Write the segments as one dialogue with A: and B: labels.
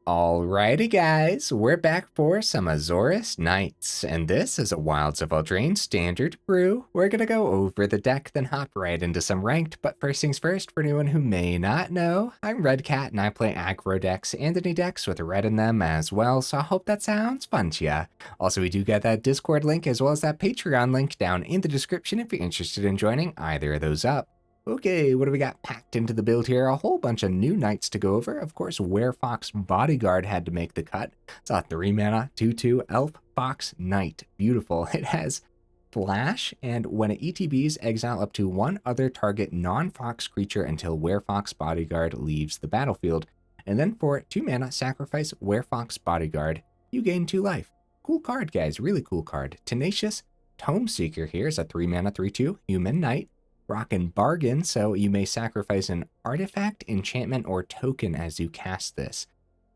A: Alrighty guys, we're back for some Azorius Knights, and this is a Wilds of Eldraine Standard brew. We're gonna go over the deck, then hop right into some ranked, but first things first, for anyone who may not know, I'm Red Cat and I play aggro decks and any decks with red in them as well, so I hope that sounds fun to ya. Also, we do get that Discord link as well as that Patreon link down in the description if you're interested in joining either of those up. Okay, what do we got packed into the build here? A whole bunch of new knights to go over. Of course, Werefox Bodyguard had to make the cut. It's a 3-mana, 2/2 Elf Fox Knight. Beautiful. It has Flash, and when it ETBs, exile up to one other target non-Fox creature until Werefox Bodyguard leaves the battlefield. And then for 2-mana, sacrifice Werefox Bodyguard. You gain 2 life. Cool card, guys. Really cool card. Tenacious Tomeseeker here is a 3-mana, 3/2 human knight. Rockin' bargain, so you may sacrifice an artifact, enchantment, or token as you cast this.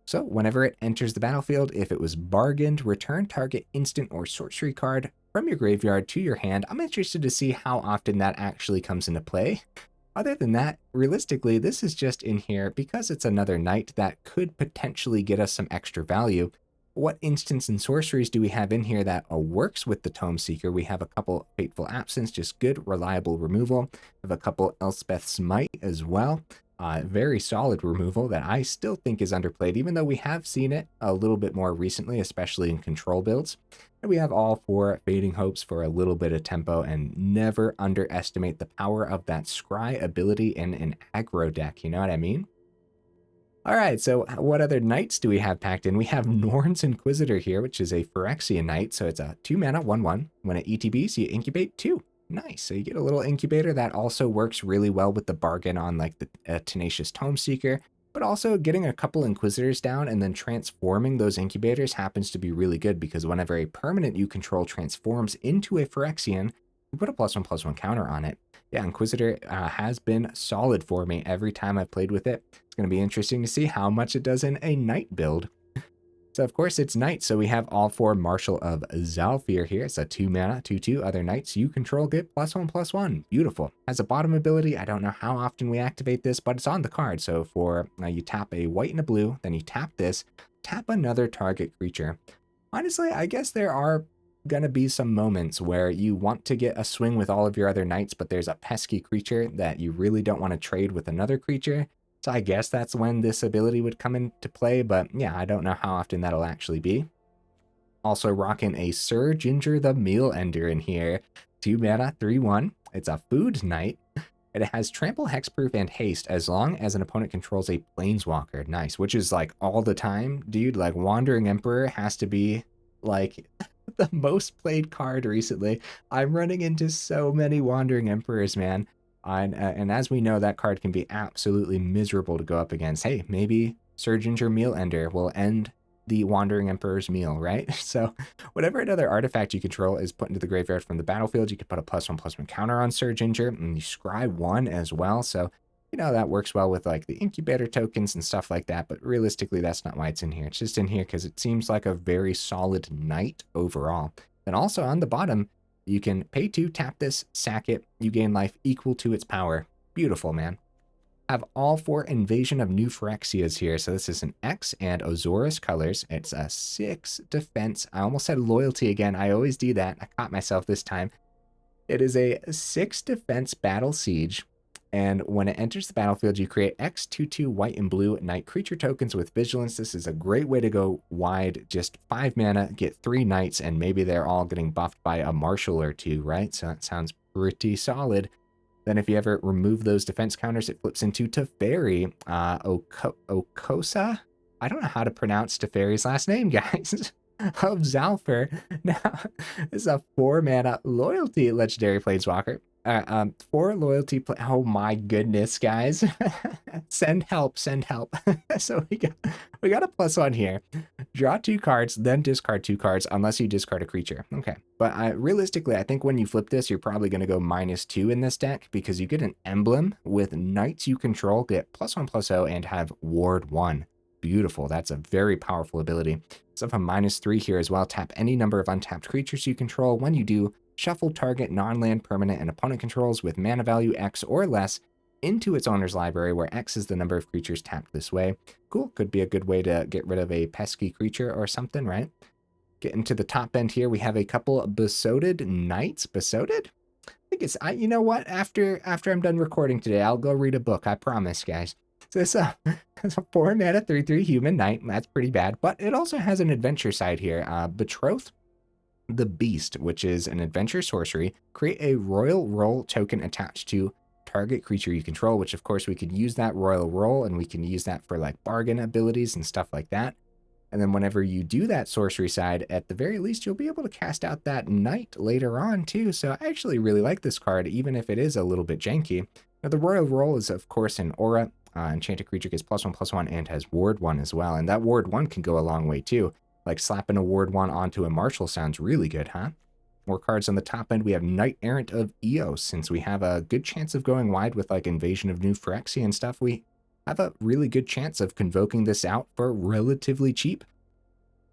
A: So whenever it enters the battlefield, if it was bargained, return target instant or sorcery card from your graveyard to your hand. I'm interested to see how often that actually comes into play. Other than that, realistically, this is just in here because it's another knight that could potentially get us some extra value. What instants and sorceries do we have in here that works with the Tomeseeker? We have a couple Fateful Absence, just good, reliable removal. We have a couple Elspeth Smite as well. Very solid removal that I still think is underplayed, even though we have seen it a little bit more recently, especially in control builds. And we have all 4 Fading Hopes for a little bit of tempo, and never underestimate the power of that Scry ability in an aggro deck, you know what I mean? Alright, so what other knights do we have packed in? We have Norn's Inquisitor here, which is a Phyrexia knight, so it's a 2-mana, 1/1. When it ETBs, you incubate 2. Nice, so you get a little incubator that also works really well with the bargain on like the Tenacious Tomeseeker, but also getting a couple Inquisitors down and then transforming those incubators happens to be really good because whenever a permanent you control transforms into a Phyrexian, you put a +1/+1 counter on it. Yeah, Inquisitor has been solid for me every time I've played with it. It's going to be interesting to see how much it does in a Knight build. So of course it's Knight, so we have all 4 Marshal of Zhalfir here. It's a 2-mana, 2/2 other Knights you control get +1/+1. Beautiful. Has a bottom ability. I don't know how often we activate this, but it's on the card. So for you tap a white and a blue, then you tap this, tap another target creature. Honestly, I guess there are gonna be some moments where you want to get a swing with all of your other knights, but there's a pesky creature that you really don't want to trade with another creature. So I guess that's when this ability would come into play, but yeah, I don't know how often that'll actually be. Also rocking a Sir Ginger the Meal Ender in here. 2-mana, 3/1. It's a food knight. It has trample, hexproof, and haste as long as an opponent controls a planeswalker. Nice, which is like all the time, dude. Like Wandering Emperor has to be like the most played card recently. I'm running into so many Wandering Emperors, man. And as we know, that card can be absolutely miserable to go up against. Hey, maybe Sir Ginger Meal Ender will end the Wandering Emperor's meal, right? So whatever another artifact you control is put into the graveyard from the battlefield, you can put a +1/+1 counter on Sir Ginger, and you scry 1 as well. So, you know, that works well with like the incubator tokens and stuff like that, but realistically, that's not why it's in here. It's just in here because it seems like a very solid knight overall. And also on the bottom, you can pay 2, tap this, sack it, you gain life equal to its power. Beautiful, man. Have all 4 Invasion of New Phyrexias here. So this is an X and Azorius colors. It's a 6 defense. I almost said loyalty again. I always do that. I caught myself this time. It is a 6 defense battle siege. And when it enters the battlefield, you create X 2/2 white and blue knight creature tokens with vigilance. This is a great way to go wide. Just 5 mana, get 3 knights, and maybe they're all getting buffed by a marshal or 2, right? So that sounds pretty solid. Then if you ever remove those defense counters, it flips into Teferi, Okosa. I don't know how to pronounce Teferi's last name, guys. Of Zhalfir. Now, this is a 4-mana loyalty legendary planeswalker. 4 loyalty oh my goodness, guys. Send help, send help. So we got a +1 here. Draw 2 cards, then discard 2 cards unless you discard a creature. Okay, but realistically, I think when you flip this, you're probably going to go -2 in this deck because you get an emblem with knights you control, get +1/+0, and have ward 1. Beautiful. That's a very powerful ability. So if a -3 here as well, tap any number of untapped creatures you control. When you do, shuffle target non-land permanent and opponent controls with mana value X or less into its owner's library, where X is the number of creatures tapped this way. Cool, could be a good way to get rid of a pesky creature or something, right? Getting to the top end here, we have a couple Besotted Knights. Besotted? I think it's, you know what? After I'm done recording today, I'll go read a book. I promise, guys. So it's a 4 mana 3/3 human knight. That's pretty bad, but it also has an adventure side here. Betroth the Beast, which is an adventure sorcery. Create a royal roll token attached to target creature you control, which of course we can use that royal roll, and we can use that for like bargain abilities and stuff like that. And then whenever you do that sorcery side, at the very least, you'll be able to cast out that knight later on too. So I actually really like this card, even if it is a little bit janky. Now the royal roll is of course an aura. Enchanted creature gets +1/+1 and has ward 1 as well. And that ward 1 can go a long way too. Like slapping a ward 1 onto a marshal sounds really good, huh? More cards on the top end. We have Knight-Errant of Eos. Since we have a good chance of going wide with like Invasion of New Phyrexia and stuff, we have a really good chance of convoking this out for relatively cheap.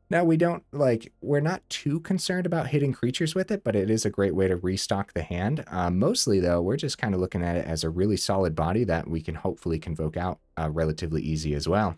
A: Now we're not too concerned about hitting creatures with it, but it is a great way to restock the hand. Mostly though, we're just kind of looking at it as a really solid body that we can hopefully convoke out relatively easy as well.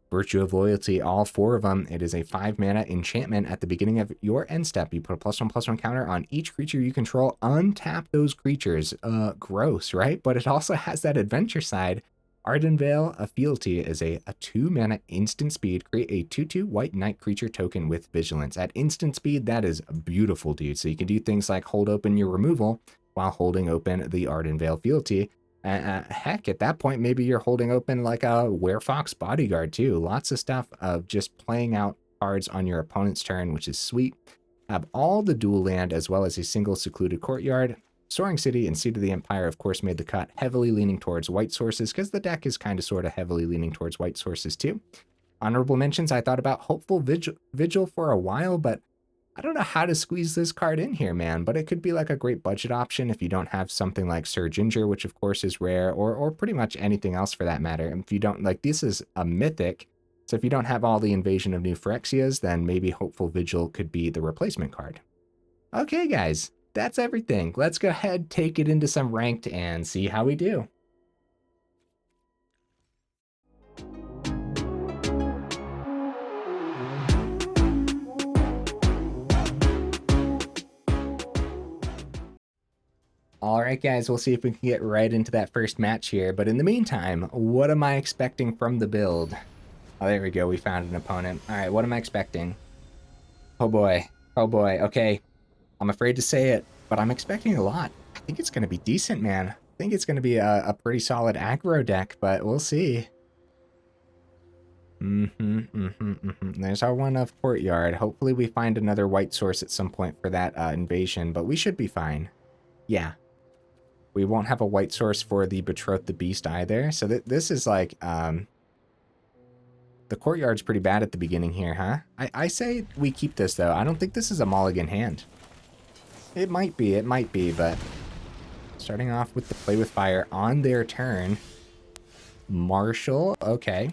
A: Virtue of Loyalty, all 4 of them. It is a 5 mana enchantment. At the beginning of your end step, you put a +1/+1 counter on each creature you control. Untap those creatures. Gross, right? But it also has that adventure side. Ardenvale of Fealty is a 2 mana instant speed. Create a 2/2 white knight creature token with vigilance. At instant speed, that is beautiful, dude. So you can do things like hold open your removal while holding open the Ardenvale Fealty. Heck, at that point, maybe you're holding open like a Werefox Bodyguard too. Lots of stuff of just playing out cards on your opponent's turn, which is sweet. Have all the dual land as well as a single Secluded Courtyard. Soaring City and Seat of the Empire, of course, made the cut, heavily leaning towards white sources because the deck is kind of sort of heavily leaning towards white sources too. Honorable mentions, I thought about Hopeful Vigil for a while, but I don't know how to squeeze this card in here, man, but it could be like a great budget option if you don't have something like Sir Ginger, which of course is rare, or pretty much anything else for that matter. And if you don't, like, this is a mythic, so if you don't have all the Invasion of New Phyrexias, then maybe Hopeful Vigil could be the replacement card. Okay, guys, that's everything. Let's go ahead, take it into some ranked, and see how we do. All right, guys, we'll see if we can get right into that first match here. But in the meantime, what am I expecting from the build? Oh, there we go. We found an opponent. All right, what am I expecting? Oh, boy. Oh, boy. Okay, I'm afraid to say it, but I'm expecting a lot. I think it's going to be decent, man. I think it's going to be a pretty solid aggro deck, but we'll see. There's our one of Courtyard. Hopefully we find another white source at some point for that invasion, but we should be fine. Yeah. We won't have a white source for the Betroth the Beast either. So this is like, the Courtyard's pretty bad at the beginning here, huh? I say we keep this, though. I don't think this is a mulligan hand. It might be, but starting off with the Play with Fire on their turn. Marshal, okay.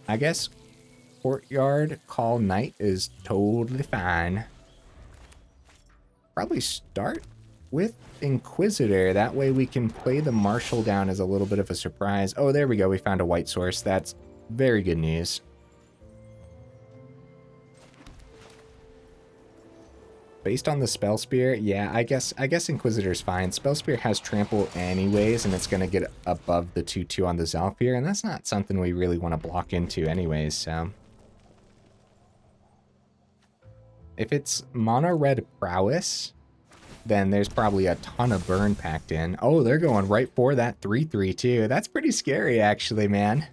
A: I guess Courtyard Call Knight is totally fine. Probably start with Inquisitor. That way we can play the Marshal down as a little bit of a surprise. Oh, there we go. We found a white source. That's very good news. Based on the Spell Spear, yeah, I guess Inquisitor's fine. Spell Spear has trample anyways, and it's going to get above the 2/2 on the Zhalfir, and that's not something we really want to block into anyways, so. If it's mono red prowess, then there's probably a ton of burn packed in. Oh, they're going right for that 3/3 too. That's pretty scary actually, man.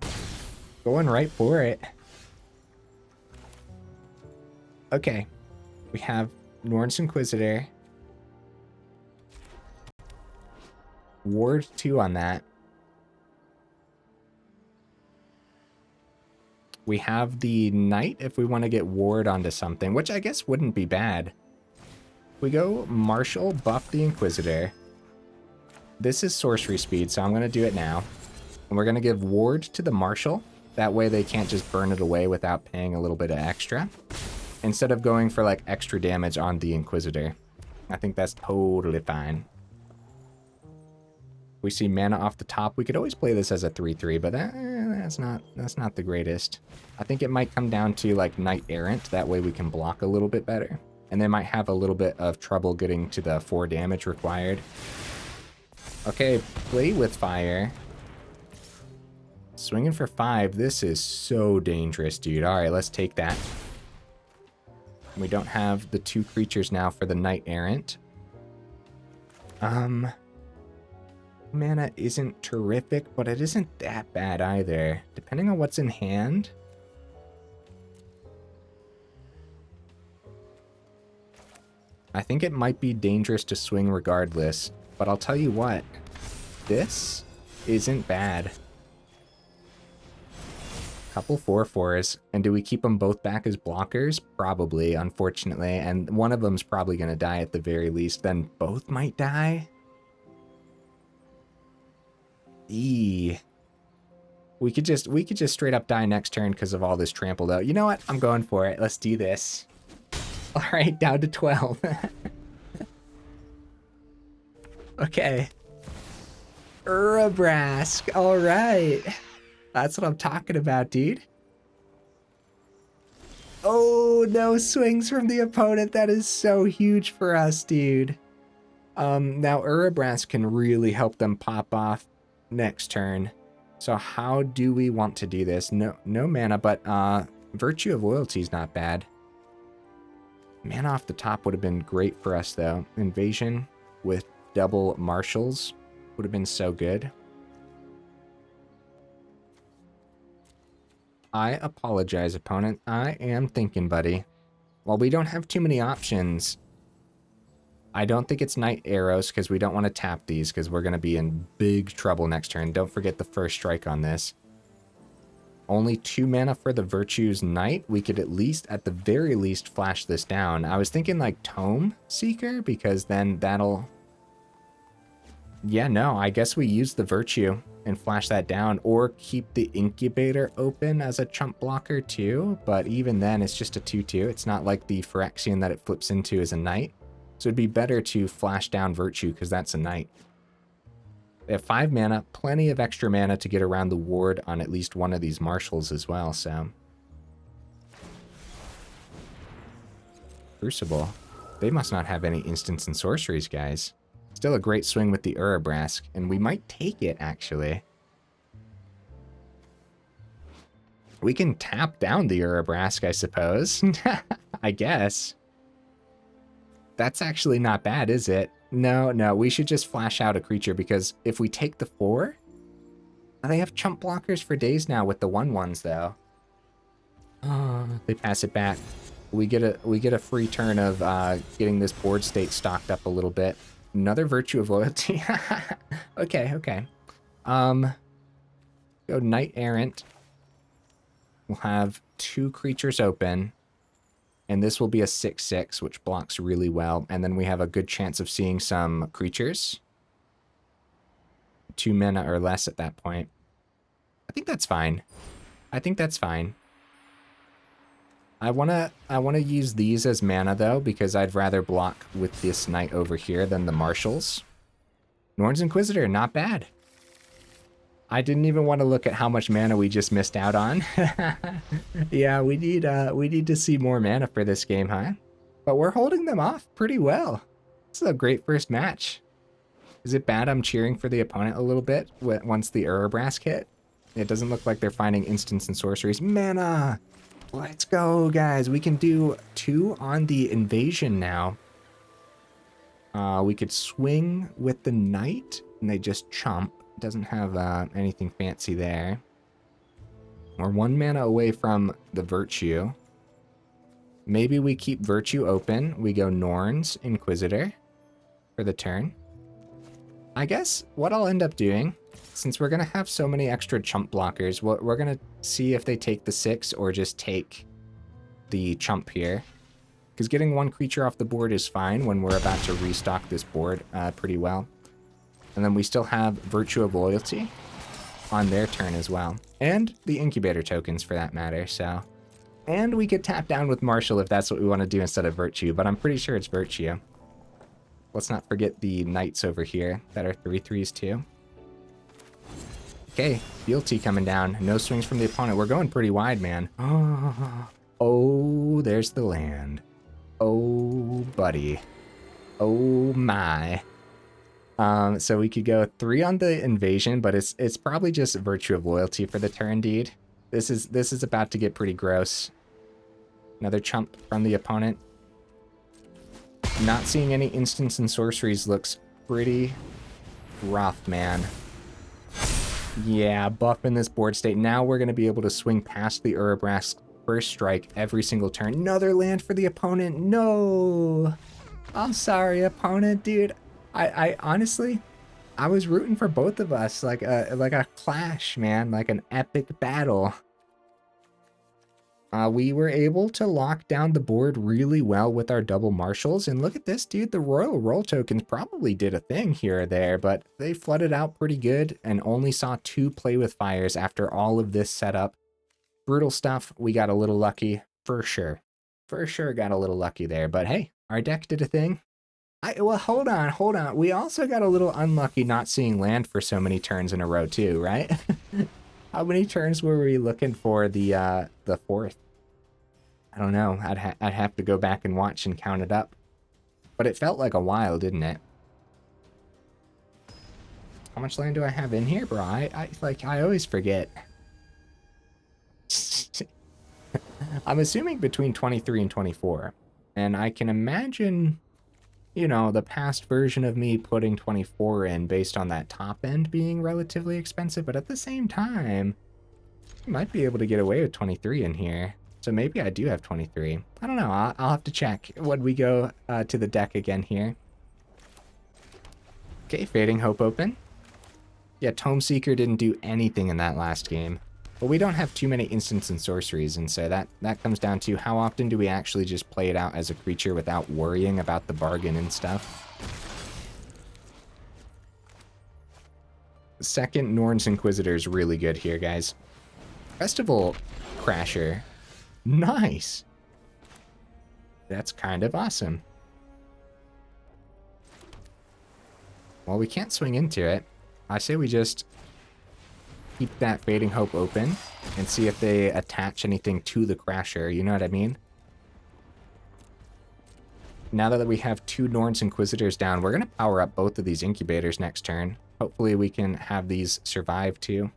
A: Going right for it. Okay, we have Norn's Inquisitor. Ward 2 on that. We have the Knight if we want to get Ward onto something, which I guess wouldn't be bad. We go Marshal, buff the Inquisitor. This is sorcery speed, so I'm going to do it now. And we're going to give Ward to the Marshal. That way they can't just burn it away without paying a little bit of extra. Instead of going for like extra damage on the Inquisitor. I think that's totally fine. We see mana off the top. We could always play this as a 3/3, but that's not the greatest. I think it might come down to like Knight-Errant. That way we can block a little bit better. And they might have a little bit of trouble getting to the 4 damage required. Okay, play with fire. Swinging for 5. This is so dangerous, dude. All right, let's take that. We don't have the 2 creatures now for the Knight-Errant. Mana isn't terrific, but it isn't that bad either. Depending on what's in hand. I think it might be dangerous to swing regardless, but I'll tell you what. This isn't bad. Couple 4/4s, and do we keep them both back as blockers? Probably, unfortunately, and one of them's probably going to die at the very least. Then both might die? We could just straight up die next turn because of all this trampled out. You know what? I'm going for it. Let's do this. All right, down to 12. Okay. Urabrask. All right. That's what I'm talking about, dude. Oh, no swings from the opponent. That is so huge for us, dude. Now Urabrask can really help them pop off next turn. So how do we want to do this? No mana, but Virtue of Loyalty is not bad. Mana off the top would have been great for us, though. Invasion with double marshals would have been so good. I apologize, opponent. I am thinking, buddy. While we don't have too many options, I don't think it's Knight Arrows because we don't want to tap these because we're going to be in big trouble next turn. Don't forget the first strike on this. Only 2 mana for the Virtue's Knight. We could at the very least, flash this down. I was thinking like Tomeseeker because then that'll... Yeah, no, I guess we use the Virtue and flash that down, or keep the Incubator open as a chump blocker too, but even then it's just a 2/2. It's not like the Phyrexian that it flips into is a Knight, so it'd be better to flash down Virtue because that's a Knight. They have 5 mana, plenty of extra mana to get around the ward on at least one of these marshals as well, so... Crucible. They must not have any instants and sorceries, guys. Still a great swing with the Urabrask, and we might take it, actually. We can tap down the Urabrask, I suppose. I guess. That's actually not bad, is it? No, we should just flash out a creature, because if we take the 4... They have chump blockers for days now with the 1/1s, though. Oh, they pass it back. We get a free turn of getting this board state stocked up a little bit. Another Virtue of Loyalty. Okay. Go Knight-Errant. We'll have 2 creatures open. And this will be a 6/6, which blocks really well. And then we have a good chance of seeing some creatures. 2 mana or less at that point. I think that's fine. I wanna use these as mana though, because I'd rather block with this Knight over here than the marshals. Norn's Inquisitor, not bad. I didn't even want to look at how much mana we just missed out on. Yeah, we need to see more mana for this game, huh? But we're holding them off pretty well. This is a great first match. Is it bad I'm cheering for the opponent a little bit once the Urabrask hit? It doesn't look like they're finding instants and sorceries. Mana! Let's go, guys. We can do 2 on the Invasion now. We could swing with the Knight, and they just chump. Doesn't have anything fancy there. We're 1 mana away from the Virtue. Maybe we keep Virtue open. We go Norn's Inquisitor for the turn. I guess what I'll end up doing, since we're going to have so many extra chump blockers, we're going to see if they take the 6 or just take the chump here. Because getting 1 creature off the board is fine when we're about to restock this board pretty well. And then we still have Virtue of Loyalty on their turn as well. And the Incubator tokens for that matter, so... And we could tap down with Marshal if that's what we want to do instead of Virtue, but I'm pretty sure it's Virtue. Let's not forget the Knights over here that are 3/3s too. Okay, fealty coming down. No swings from the opponent. We're going pretty wide, man. Oh, there's the land. Oh, buddy. Oh, my. So we could go 3 on the invasion, but it's probably just virtue of loyalty for the turn, dude. This is about to get pretty gross. Another chump from the opponent. Not seeing any instants and sorceries looks pretty rough, man. Yeah, buffing this board state. Now we're going to be able to swing past the Urabrask's first strike every single turn. Another land for the opponent. No. I'm sorry, opponent, dude. I honestly, I was rooting for both of us like a clash, man, like an epic battle. We were able to lock down the board really well with our double marshals, and look at this, dude. The Royal Roll tokens probably did a thing here or there, but they flooded out pretty good and only saw 2 play with fires after all of this setup. Brutal stuff. We got a little lucky, for sure. For sure got a little lucky there, but hey, our deck did a thing. Well, hold on. We also got a little unlucky not seeing land for so many turns in a row too, right? How many turns were we looking for the 4th? I don't know. I'd have to go back and watch and count it up. But it felt like a while, didn't it? How much land do I have in here, bro? I always forget. I'm assuming between 23 and 24. And I can imagine, you know, the past version of me putting 24 in based on that top end being relatively expensive, but at the same time, you might be able to get away with 23 in here. So maybe I do have 23. I don't know. I'll have to check when we go to the deck again here. Okay, Fading Hope open. Yeah, Tomeseeker didn't do anything in that last game. But we don't have too many instants and sorceries, and so that comes down to how often do we actually just play it out as a creature without worrying about the bargain and stuff. Second Norn's Inquisitor is really good here, guys. Festival Crasher. Nice. That's kind of awesome. Well, we can't swing into it. I say we just keep that Fading Hope open and see if they attach anything to the Crasher, you know what I mean? Now that we have 2 Norn's Inquisitors down, we're going to power up both of these Incubators next turn. Hopefully we can have these survive too.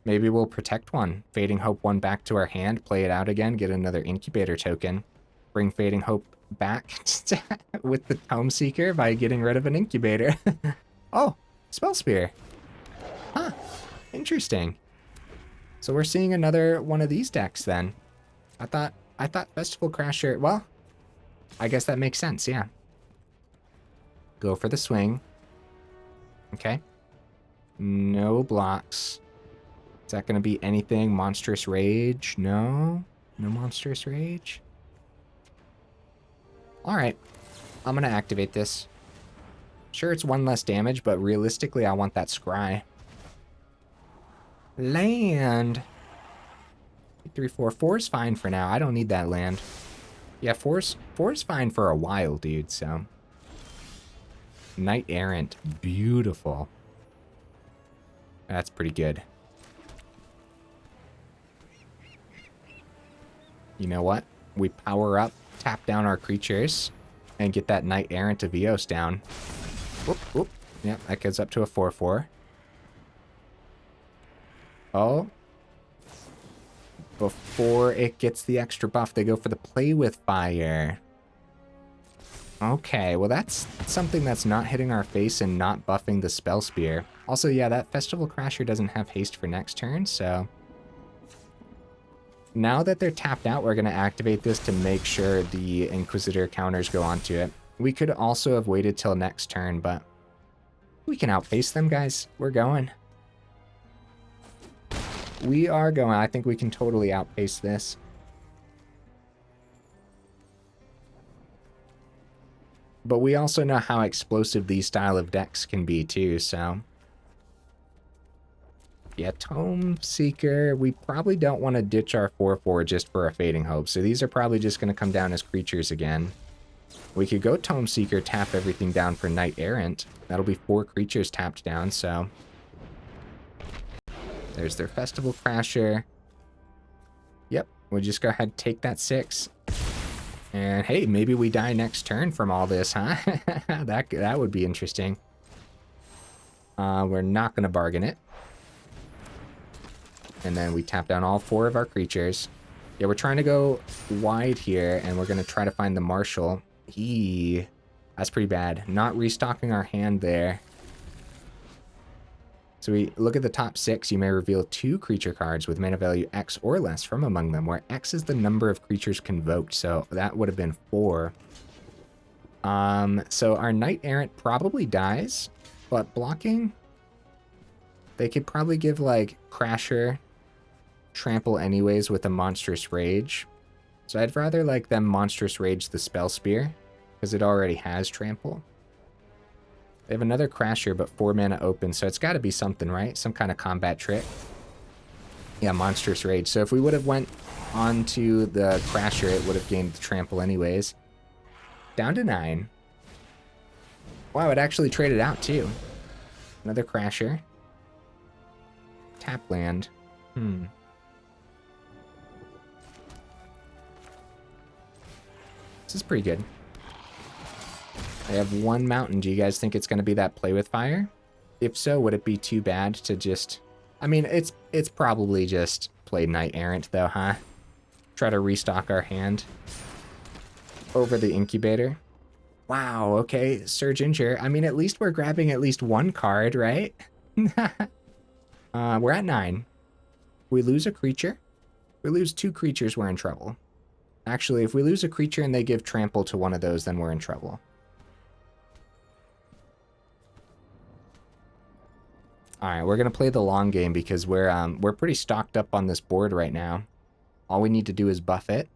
A: Maybe we'll protect one. Fading Hope one back to our hand, play it out again, get another Incubator token. Bring Fading Hope back with the Tomeseeker by getting rid of an Incubator. Oh, Spell Spear. Huh, interesting. So we're seeing another one of these decks then. I thought Festival Crasher, well, I guess that makes sense, yeah. Go for the swing. Okay. No blocks. Is that going to be anything? Monstrous Rage? No? No Monstrous Rage? Alright. I'm going to activate this. Sure, it's 1 less damage, but realistically, I want that Scry. Land! 3, 4. 4 is fine for now. I don't need that land. Yeah, 4 is fine for a while, dude, so. Knight-Errant. Beautiful. That's pretty good. You know what? We power up, tap down our creatures, and get that Knight-Errant of Eos down. Whoop, whoop. Yep, that goes up to a 4/4. Oh. Before it gets the extra buff, they go for the Play with Fire. Okay, well that's something that's not hitting our face and not buffing the Spell Spear. Also, yeah, that Festival Crasher doesn't have haste for next turn, so... Now that they're tapped out, we're going to activate this to make sure the Inquisitor counters go onto it. We could also have waited till next turn, but we can outpace them, guys. We're going. We are going. I think we can totally outpace this. But we also know how explosive these style of decks can be too, so... Yeah, Tomeseeker, we probably don't want to ditch our 4/4 just for a Fading Hope, so these are probably just going to come down as creatures again. We could go Tomeseeker, tap everything down for Knight-Errant. That'll be 4 creatures tapped down, so... There's their Festival Crasher. Yep, we'll just go ahead and take that 6. And hey, maybe we die next turn from all this, huh? that would be interesting. We're not going to bargain it. And then we tap down all 4 of our creatures. Yeah, we're trying to go wide here, and we're going to try to find the Marshal. That's pretty bad. Not restocking our hand there. So we look at the top 6. You may reveal 2 creature cards with mana value X or less from among them, where X is the number of creatures convoked. So that would have been 4. So our Knight-Errant probably dies, but blocking, they could probably give like Crasher trample anyways with a Monstrous Rage. So I'd rather like them Monstrous Rage the Spell Spear, because it already has trample. They have another Crasher, but 4 mana open, so it's got to be something, right? Some kind of combat trick. Yeah, Monstrous Rage. So if we would have went onto the Crasher, it would have gained the trample anyways. Down to 9. Wow, it actually traded out too. Another Crasher. Tap land. This is pretty good. I have 1 mountain. Do you guys think it's going to be that Play with Fire? If so, would it be too bad to just... I mean, it's probably just play Knight-Errant though, huh? Try to restock our hand. Over the Incubator. Wow, okay. Surge Injure. I mean, at least we're grabbing at least 1 card, right? We're at 9. We lose a creature. We lose 2 creatures, we're in trouble. Actually, if we lose a creature and they give trample to one of those, then we're in trouble. All right, we're gonna play the long game because we're pretty stocked up on this board right now. All we need to do is buff it,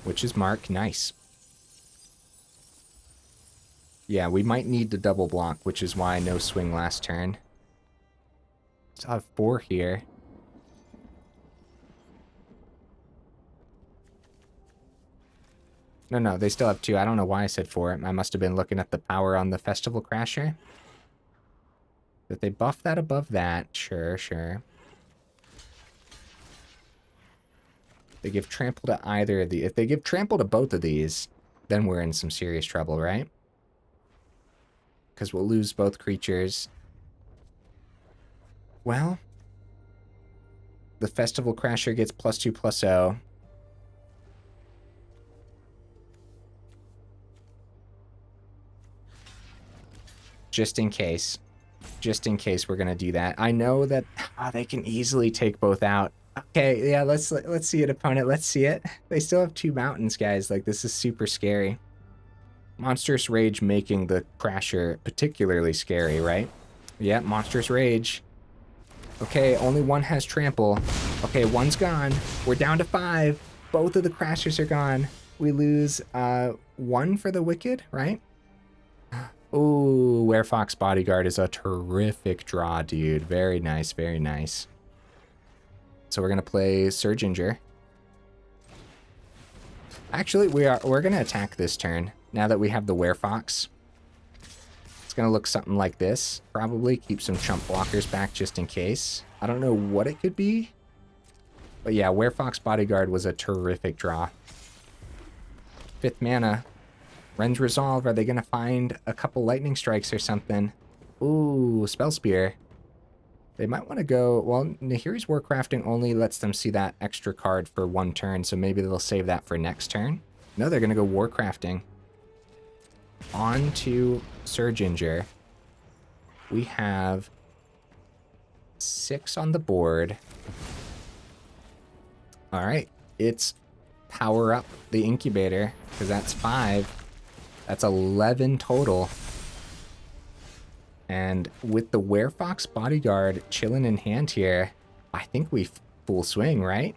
A: which is Mark. Nice. Yeah, we might need to double block, which is why no swing last turn. Still have 4 here. No, they still have 2. I don't know why I said 4. I must have been looking at the power on the Festival Crasher. If they buff that above that, sure. They give trample to either of the... If they give trample to both of these, then we're in some serious trouble, right? Because we'll lose both creatures. Well, the Festival Crasher gets +2/+0. Just in case we're gonna do that. I know that they can easily take both out. Okay, yeah, let's see it, opponent. Let's see it. They still have 2 mountains, guys. Like, this is super scary. Monstrous Rage making the Crasher particularly scary, right? Yeah, Monstrous Rage. Okay, only 1 has trample. Okay, 1's gone. We're down to 5. Both of the Crashers are gone. We lose 1 for the Wicked, right? Ooh, Werefox Bodyguard is a terrific draw, dude. Very nice, very nice. So we're gonna play Surge Injure. Actually, we're gonna attack this turn now that we have the Werefox. It's gonna look something like this. Probably keep some chump blockers back just in case. I don't know what it could be, but yeah, Werefox Bodyguard was a terrific draw. 5th mana. Ren's Resolve, are they going to find a couple lightning strikes or something? Ooh, Spell Spear. They might want to go... Well, Nahiri's Warcrafting only lets them see that extra card for 1 turn, so maybe they'll save that for next turn. No, they're going to go Warcrafting. On to Surge Injure. We have 6 on the board. All right, it's power up the Incubator, because that's 5. That's 11 total. And with the Werefox Bodyguard chilling in hand here, I think we full swing, right?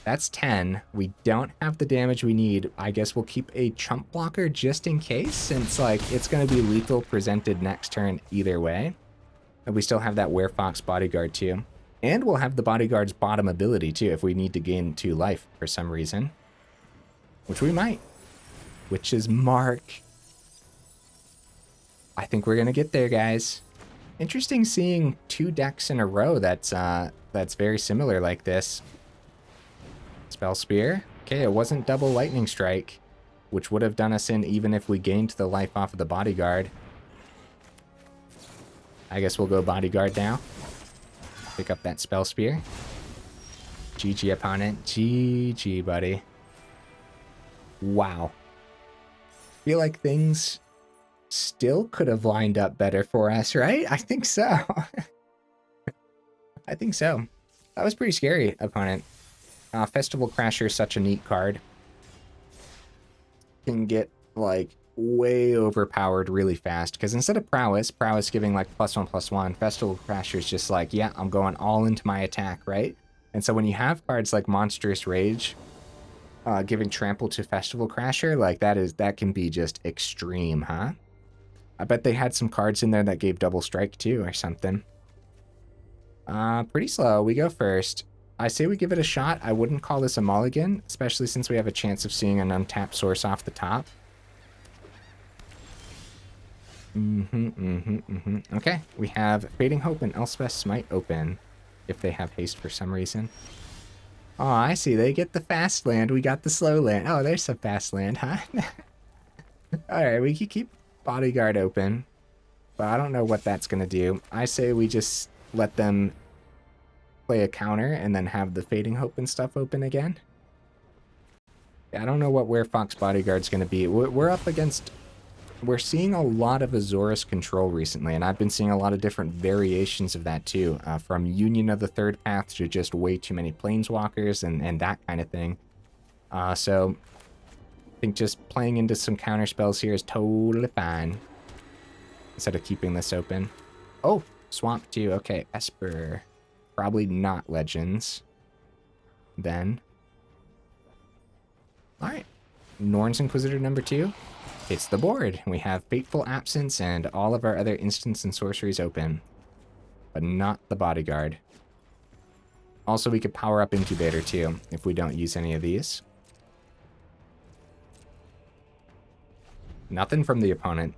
A: That's 10. We don't have the damage we need. I guess we'll keep a chump blocker just in case, since like it's going to be lethal presented next turn either way. And we still have that Werefox Bodyguard too. And we'll have the Bodyguard's bottom ability too if we need to gain 2 life for some reason. Which we might. Which is Mark. I think we're gonna get there, guys. Interesting seeing 2 decks in a row that's very similar like this. Spell Spear. Okay, it wasn't double Lightning Strike, which would have done us in even if we gained the life off of the Bodyguard. I guess we'll go Bodyguard now. Pick up that Spell Spear. GG, opponent. GG, buddy. Wow. Feel like things still could have lined up better for us, right? I think so. I think so. That was pretty scary, opponent. Festival Crasher is such a neat card. Can get, like, way overpowered really fast. Because instead of Prowess giving, like, +1/+1, Festival Crasher is just like, yeah, I'm going all into my attack, right? And so when you have cards like Monstrous Rage, giving Trample to Festival Crasher, like, that can be just extreme, huh? I bet they had some cards in there that gave Double Strike, too, or something. Pretty slow. We go first. I say we give it a shot. I wouldn't call this a mulligan, especially since we have a chance of seeing an untapped source off the top. Okay, we have Fading Hope and Elspeth Smite open, if they have haste for some reason. Oh, I see. They get the fast land. We got the slow land. Oh, there's some fast land, huh? Alright, we can keep Bodyguard open, but I don't know what that's going to do. I say we just let them play a counter and then have the Fading Hope and stuff open again. I don't know what Werefox Bodyguard's going to be. We're up against... We're seeing a lot of Azorius control recently, and I've been seeing a lot of different variations of that too, from Union of the Third Path to just way too many Planeswalkers and that kind of thing. So I think just playing into some counter spells here is totally fine, instead of keeping this open. Oh, Swamp too. Okay, Esper. Probably not Legends. Then. Alright. Norn's Inquisitor number 2. Hits the board. We have Fateful Absence and all of our other instants and sorceries open. But not the Bodyguard. Also, we could power up Incubator too, if we don't use any of these. Nothing from the opponent.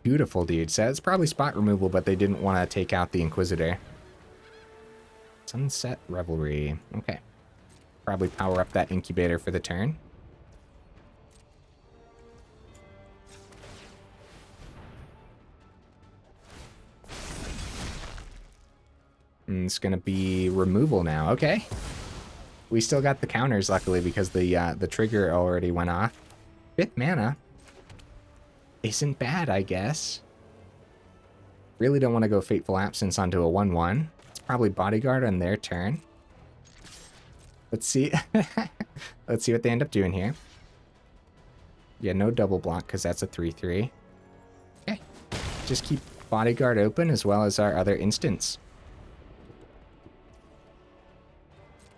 A: Beautiful, dude. So it's probably spot removal, but they didn't want to take out the Inquisitor. Sunset Revelry. Okay. Probably power up that Incubator for the turn. And it's going to be removal now. Okay. We still got the counters, luckily, because the trigger already went off. 5th mana. Isn't bad, I guess. Really don't want to go Fateful Absence onto a 1/1. It's probably Bodyguard on their turn. Let's see. Let's see what they end up doing here. Yeah, no double block because that's a 3/3. Okay. Just keep Bodyguard open as well as our other instants.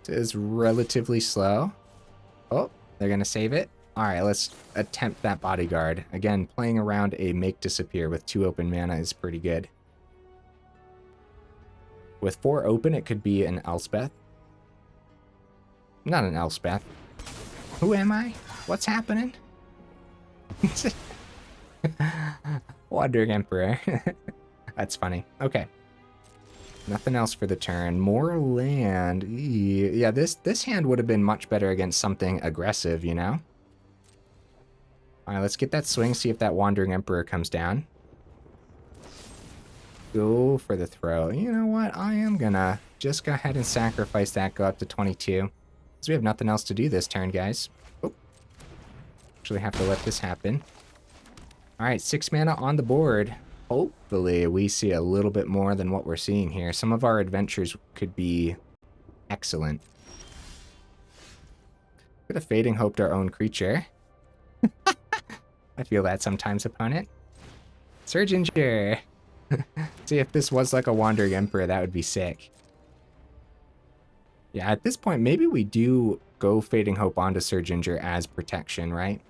A: It is relatively slow. Oh, they're going to save it. All right, let's attempt that Bodyguard. Again, playing around a Make Disappear with 2 open mana is pretty good. With 4 open, it could be an Elspeth. Not an Elspeth. Who am I? What's happening? Wandering Emperor. That's funny. Okay. Nothing else for the turn. More land. Yeah, this hand would have been much better against something aggressive, you know? Alright, let's get that swing, see if that Wandering Emperor comes down. Go for the throw. You know what? I am gonna just go ahead and sacrifice that, go up to 22. Because we have nothing else to do this turn, guys. Oh. Actually have to let this happen. Alright, 6 mana on the board. Hopefully we see a little bit more than what we're seeing here. Some of our adventures could be excellent. Could have Fading Hoped our own creature. I feel that sometimes, opponent. Surginger. See, if this was like a Wandering Emperor, that would be sick. Yeah, at this point, maybe we do go Fading Hope onto Surginger as protection, right?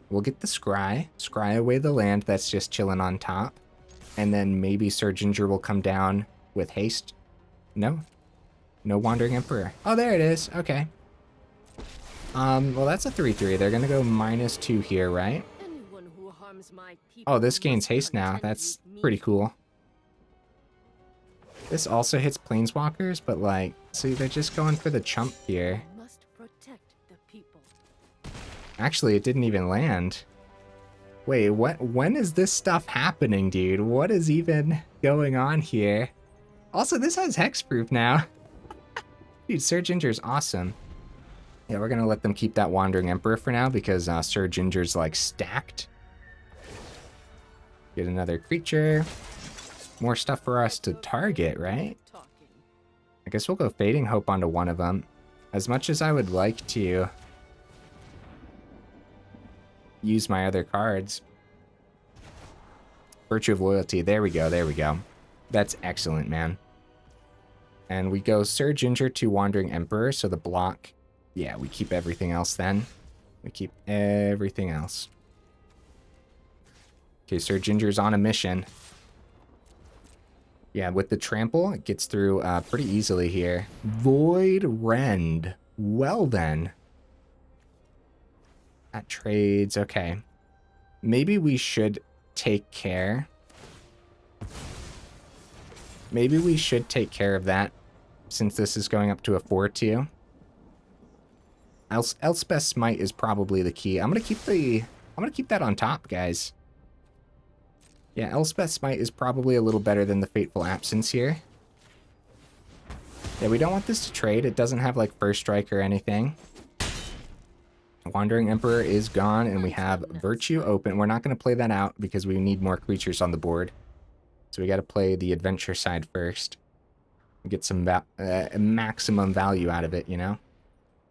A: We'll get the Scry. Scry away the land that's just chilling on top. And then maybe Surginger will come down with haste. No? No Wandering Emperor. Oh, there it is. Okay. Well, that's a 3/3. They're going to go -2 here, right? Oh, this gains haste now. That's pretty cool. This also hits planeswalkers, but like, see, they're just going for the chump here. Actually, it didn't even land. Wait, when is this stuff happening, dude? What is even going on here? Also, this has hexproof now. Dude, Surge Injur's awesome. Yeah, we're gonna let them keep that Wandering Emperor for now because Surge Injur's like stacked. Get another creature. More stuff for us to target, right? I guess we'll go Fading Hope onto one of them. As much as I would like to use my other cards. Virtue of Loyalty. There we go. There we go. That's excellent, man. And we go Surge Injure to Wandering Emperor. So the block. Yeah, we keep everything else then. We keep everything else. Okay, Surge Injure's on a mission. Yeah, with the trample, it gets through pretty easily here. Void Rend. Well then. That trades, okay. Maybe we should take care. Maybe we should take care of that since this is going up to a 4-2. Elspeth Smite is probably the key. I'm gonna keep that on top, guys. Yeah, Elspeth Smite is probably a little better than the Fateful Absence here. Yeah, we don't want this to trade. It doesn't have like First Strike or anything. Wandering Emperor is gone, and we have Virtue open. We're not going to play that out because we need more creatures on the board. So we got to play the adventure side first. Get some maximum value out of it, you know?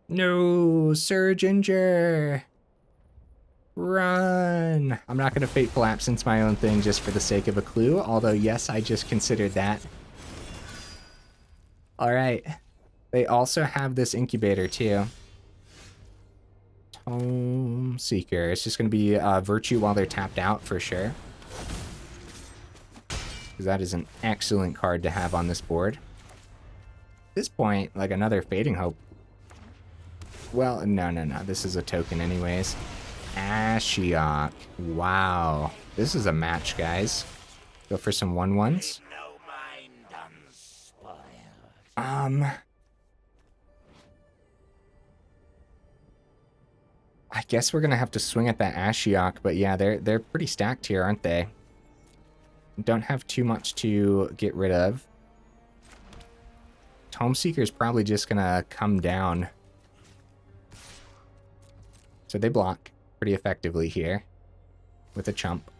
A: No! Surge Injure! Run! I'm not going to Fateful Absence my own thing just for the sake of a clue, although yes, I just considered that. Alright. They also have this Incubator too. Tomeseeker. It's just going to be Virtue while they're tapped out for sure. Because that is an excellent card to have on this board. At this point, like another Fading Hope. Well, no. This is a token anyways. Ashiok. Wow. This is a match, guys. Go for some 1/1s. I guess we're gonna have to swing at that Ashiok, but yeah, they're pretty stacked here, aren't they? Don't have too much to get rid of. Tomeseeker is probably just gonna come down. So they block pretty effectively here with a chump.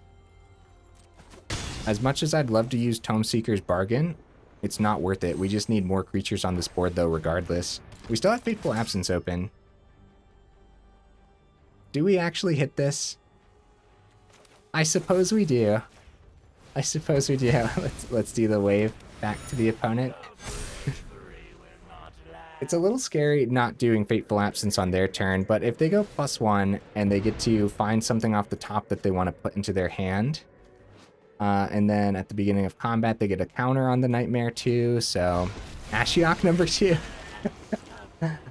A: As much as I'd love to use Tomeseeker's Bargain, it's not worth it. We just need more creatures on this board though regardless. We still have Fateful Absence open. Do we actually hit this? I suppose we do. I suppose we do. Let's do the wave back to the opponent. It's a little scary not doing Fateful Absence on their turn, but if they go +1 and they get to find something off the top that they want to put into their hand, and then at the beginning of combat they get a counter on the Nightmare too, so Ashiok number 2.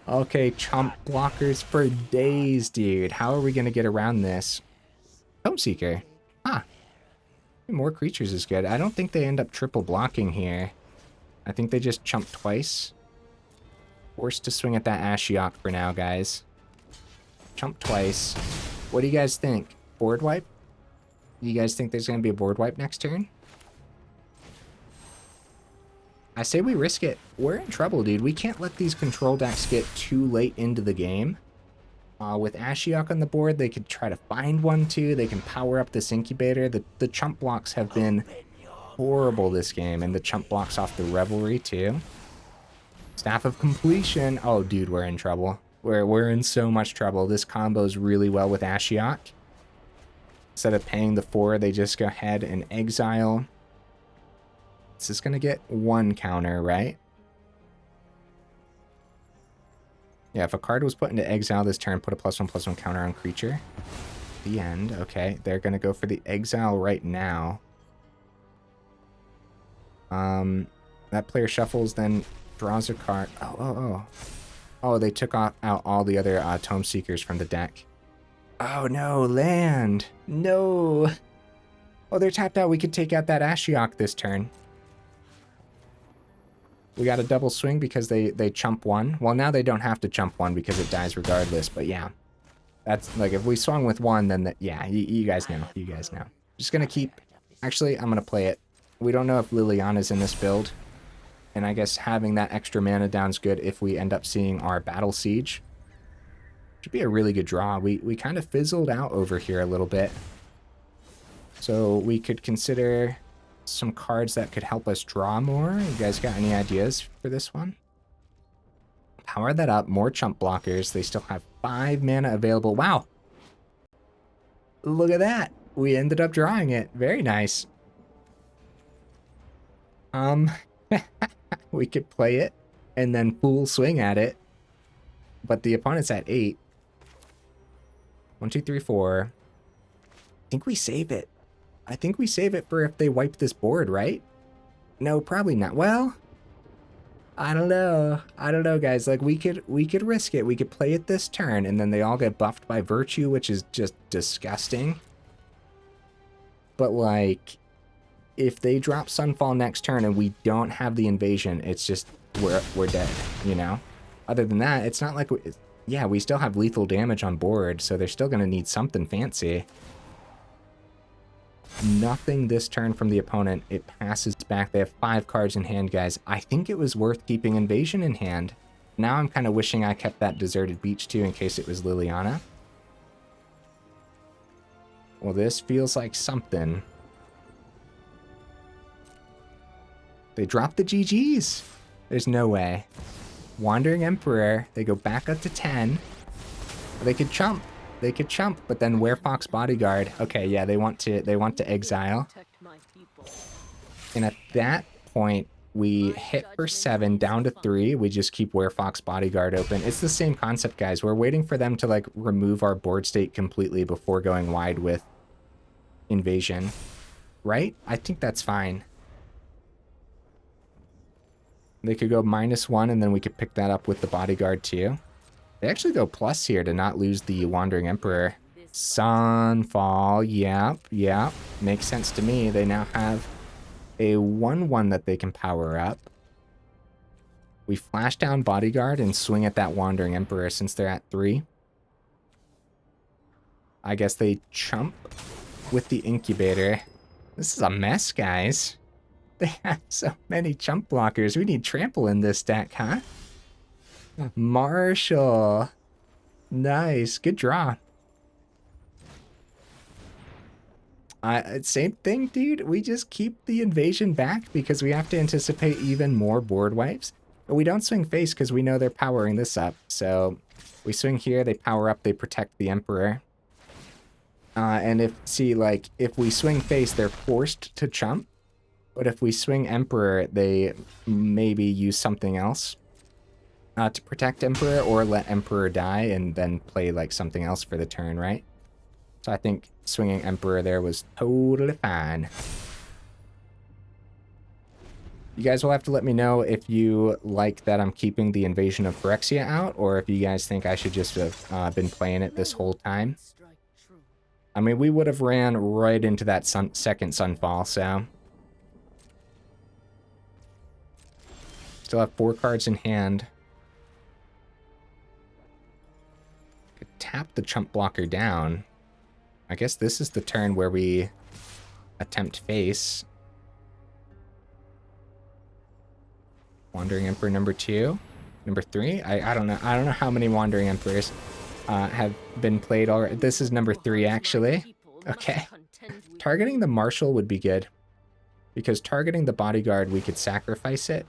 A: Okay, chump blockers for days, dude. How are we going to get around this? Tomeseeker. Huh. More creatures is good. I don't think they end up triple blocking here. I think they just chump twice. Forced to swing at that Ashiok for now, guys. Chump twice. What do you guys think? Board wipe? You guys think there's going to be a board wipe next turn? I say we risk it. We're in trouble, dude. We can't let these control decks get too late into the game. With Ashiok on the board, they could try to find one too. They can power up this Incubator. The chump blocks have been horrible this game, and the chump blocks off the Revelry too. Staff of Completion. Oh, dude, we're in trouble. We're in so much trouble. This combos really well with Ashiok. Instead of paying the 4, they just go ahead and exile. This is going to get 1 counter, right? Yeah, if a card was put into exile this turn, put a +1/+1 counter on creature. The end. Okay, they're going to go for the exile right now. That player shuffles, then draws a card. Oh, they took out all the other Tomeseekers from the deck. Oh no, land. No. Oh, they're tapped out. We could take out that Ashiok this turn. We got a double swing because they chump one. Well, now they don't have to chump one because it dies regardless, but yeah. That's, like, if we swung with one, then, yeah, you guys know. You guys know. Just gonna keep... Actually, I'm gonna play it. We don't know if Liliana's in this build. And I guess having that extra mana down's good if we end up seeing our Battle Siege. Should be a really good draw. We kind of fizzled out over here a little bit. So we could consider some cards that could help us draw more. You guys got any ideas for this one? Power that up. More chump blockers. They still have 5 mana available. Wow. Look at that. We ended up drawing it. Very nice. We could play it and then full swing at it. But the opponent's at 8. 1, 2, 3, 4. I think we save it. I think we save it for if they wipe this board, right? No, probably not. Well, I don't know. I don't know, guys. Like, we could risk it. We could play it this turn, and then they all get buffed by Virtue, which is just disgusting. But, like, if they drop Sunfall next turn and we don't have the invasion, it's just, we're dead, you know? Other than that, it's not like... Yeah, we still have lethal damage on board, so they're still going to need something fancy. Nothing this turn from the opponent. It passes back. They have 5 cards in hand, guys. I think it was worth keeping Invasion in hand. Now I'm kind of wishing I kept that Deserted Beach too in case it was Liliana. Well, this feels like something. They dropped the GGs. There's no way. Wandering Emperor. They go back up to 10. They could chump. They could chump, but then Werefox Bodyguard. Okay, yeah, they want to exile. And at that point, we hit for 7, down to 3. We just keep Werefox Bodyguard open. It's the same concept, guys. We're waiting for them to, like, remove our board state completely before going wide with Invasion. Right? I think that's fine. They could go -1, and then we could pick that up with the Bodyguard, too. They actually go plus here to not lose the Wandering Emperor. Sunfall, yep. Makes sense to me. They now have a 1/1 that they can power up. We flash down Bodyguard and swing at that Wandering Emperor since they're at 3. I guess they chump with the Incubator. This is a mess, guys. They have so many chump blockers. We need trample in this deck, huh? Marshal. Nice. Good draw. Same thing, dude. We just keep the invasion back because we have to anticipate even more board wipes. But we don't swing face because we know they're powering this up. So we swing here, they power up, they protect the Emperor. And if we swing face, they're forced to chump. But if we swing Emperor, they maybe use something else to protect Emperor, or let Emperor die and then play like something else for the turn, right? So I think swinging Emperor there was totally fine. You guys will have to let me know if you like that I'm keeping the Invasion of Phyrexia out, or if you guys think I should just have been playing it this whole time. I mean, we would have ran right into that second Sunfall, so... Still have 4 cards in hand. Could tap the chump blocker down. I guess this is the turn where we attempt face. Wandering Emperor number 2. Number 3? I don't know. I don't know how many Wandering Emperors have been played already. This is number 3, actually. Okay. Targeting the Marshal would be good. Because targeting the Bodyguard, we could sacrifice it.